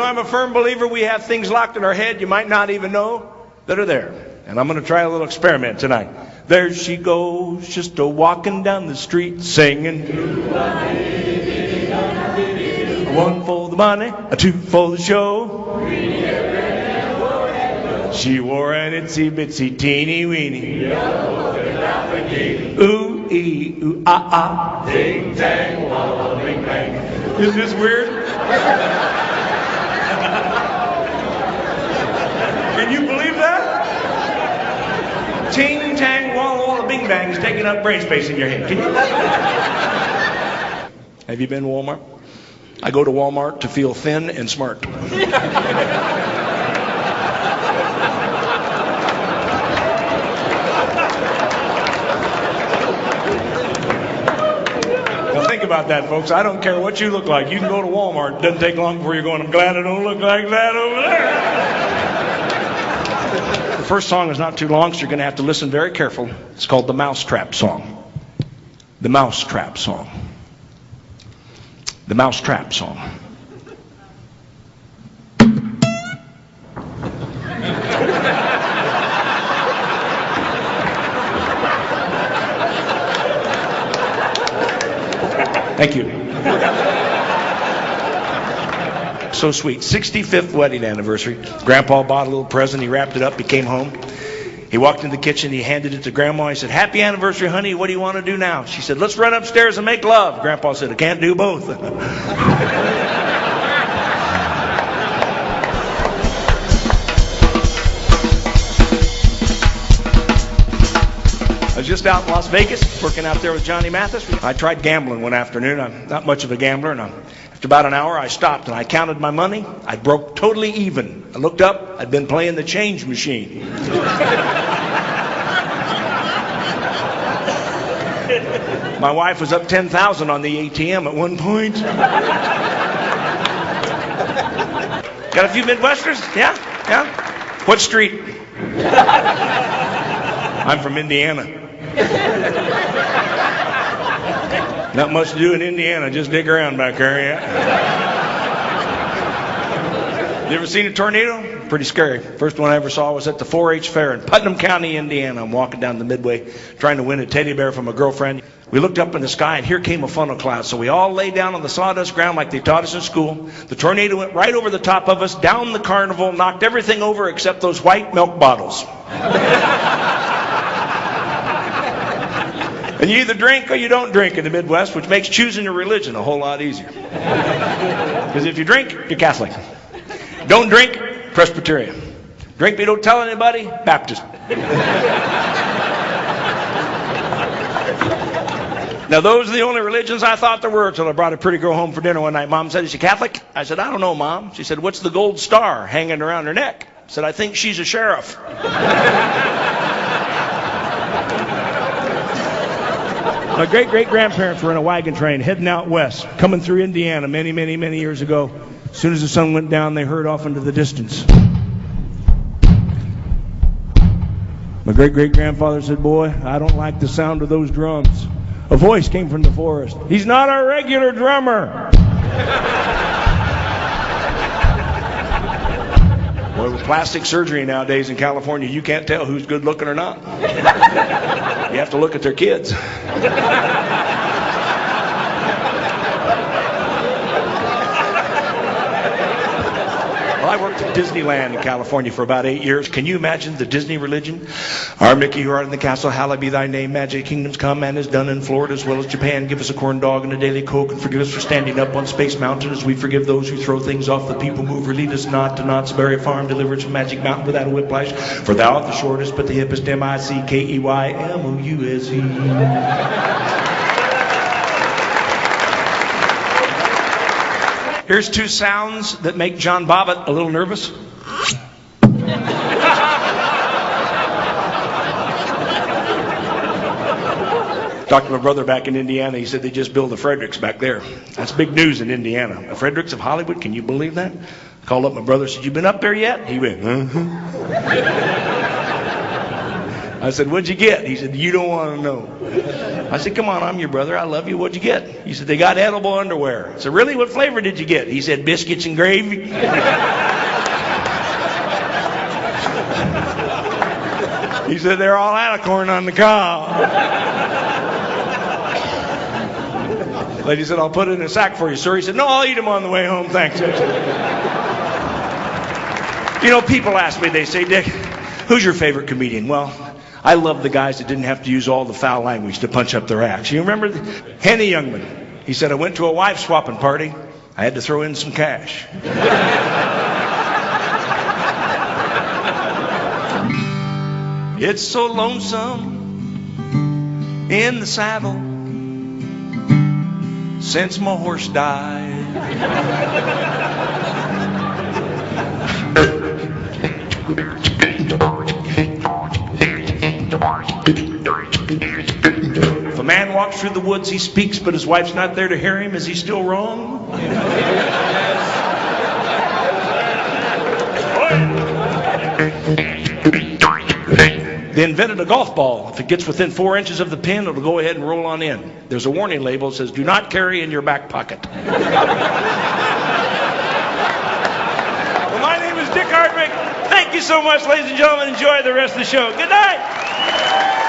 know, I'm a firm believer we have things locked in our head you might not even know that are there. And I'm going to try a little experiment tonight. There she goes, just a-walking down the street singing. One for the money, a two for the show. She wore an itsy-bitsy teeny-weeny. Ooh-ee, ooh-ah-ah. Ding-dang, walla, bing-bang. Isn't this weird? Can you believe that? Ting-tang, walla, walla, bing-bang is taking up brain space in your head. Can you? Have you been to Walmart? I go to Walmart to feel thin and smart. Think about that, folks. I don't care what you look like. You can go to Walmart. It doesn't take long before you're going, I'm glad I don't look like that over there. The first song is not too long, so you're going to have to listen very careful. It's called the Mousetrap Song. The Mousetrap Song. The Mousetrap Song. Thank you. So sweet. 65th wedding anniversary. Grandpa bought a little present. He wrapped it up. He came home. He walked in the kitchen. He handed it to Grandma. He said, happy anniversary, honey. What do you want to do now? She said, let's run upstairs and make love. Grandpa said, I can't do both. I was just out in Las Vegas, working out there with Johnny Mathis. I tried gambling one afternoon. I'm not much of a gambler, and after about an hour, I stopped and I counted my money. I broke totally even. I looked up. I'd been playing the change machine. My wife was up 10,000 on the ATM at one point. Got a few Midwesters? Yeah? Yeah? What street? I'm from Indiana. Not much to do in Indiana, just dig around back there, yeah. You ever seen a tornado? Pretty scary. First one I ever saw was at the 4-H fair in Putnam County, Indiana. I'm walking down the Midway trying to win a teddy bear from a girlfriend. We looked up in the sky and here came a funnel cloud. So we all lay down on the sawdust ground like they taught us in school. The tornado went right over the top of us, down the carnival, knocked everything over except those white milk bottles. And you either drink or you don't drink in the Midwest, which makes choosing your religion a whole lot easier. Because if you drink, you're Catholic. Don't drink, Presbyterian. Drink but you don't tell anybody, Baptist. Now those are the only religions I thought there were until I brought a pretty girl home for dinner one night. Mom said, is she Catholic? I said, I don't know, Mom. She said, what's the gold star hanging around her neck? I said, I think she's a sheriff. My great-great-grandparents were in a wagon train heading out west, coming through Indiana many, many, many years ago. As soon as the sun went down, they heard off into the distance. My great-great-grandfather said, boy, I don't like the sound of those drums. A voice came from the forest. He's not our regular drummer. Boy, with plastic surgery nowadays in California, you can't tell who's good looking or not. You have to look at their kids. Well, I worked at Disneyland in California for about 8 years. Can you imagine the Disney religion? Our Mickey, who art in the castle, hallowed be thy name. Magic kingdoms come and is done in Florida as well as Japan. Give us a corn dog and a daily Coke, and forgive us for standing up on Space Mountain as we forgive those who throw things off the people mover. Lead us not to Knott's Berry Farm. Deliver us from Magic Mountain without a whiplash. For thou art the shortest, but the hippest. MICKEYMOUSE. Here's two sounds that make John Bobbitt a little nervous. Talked to my brother back in Indiana. He said they just built the Fredericks back there. That's big news in Indiana. The Fredericks of Hollywood, can you believe that? Called up my brother, said, you been up there yet? He went, I said, what'd you get? He said, you don't want to know. I said, come on, I'm your brother. I love you. What'd you get? He said, they got edible underwear. I said, really? What flavor did you get? He said, biscuits and gravy. He said, they're all out of corn on the cob. Lady said, I'll put it in a sack for you, sir. He said, no, I'll eat them on the way home. Thanks. You know, people ask me, they say, Dick, who's your favorite comedian? Well, I love the guys that didn't have to use all the foul language to punch up their acts. You remember Henny Youngman? He said, I went to a wife swapping party. I had to throw in some cash. It's so lonesome in the saddle since my horse died. If a man walks through the woods, he speaks, but his wife's not there to hear him. Is he still wrong? They invented a golf ball. If it gets within 4 inches of the pin, it'll go ahead and roll on in. There's a warning label that says, do not carry in your back pocket. Well, my name is Dick Hardwick. Thank you so much, ladies and gentlemen. Enjoy the rest of the show. Good night.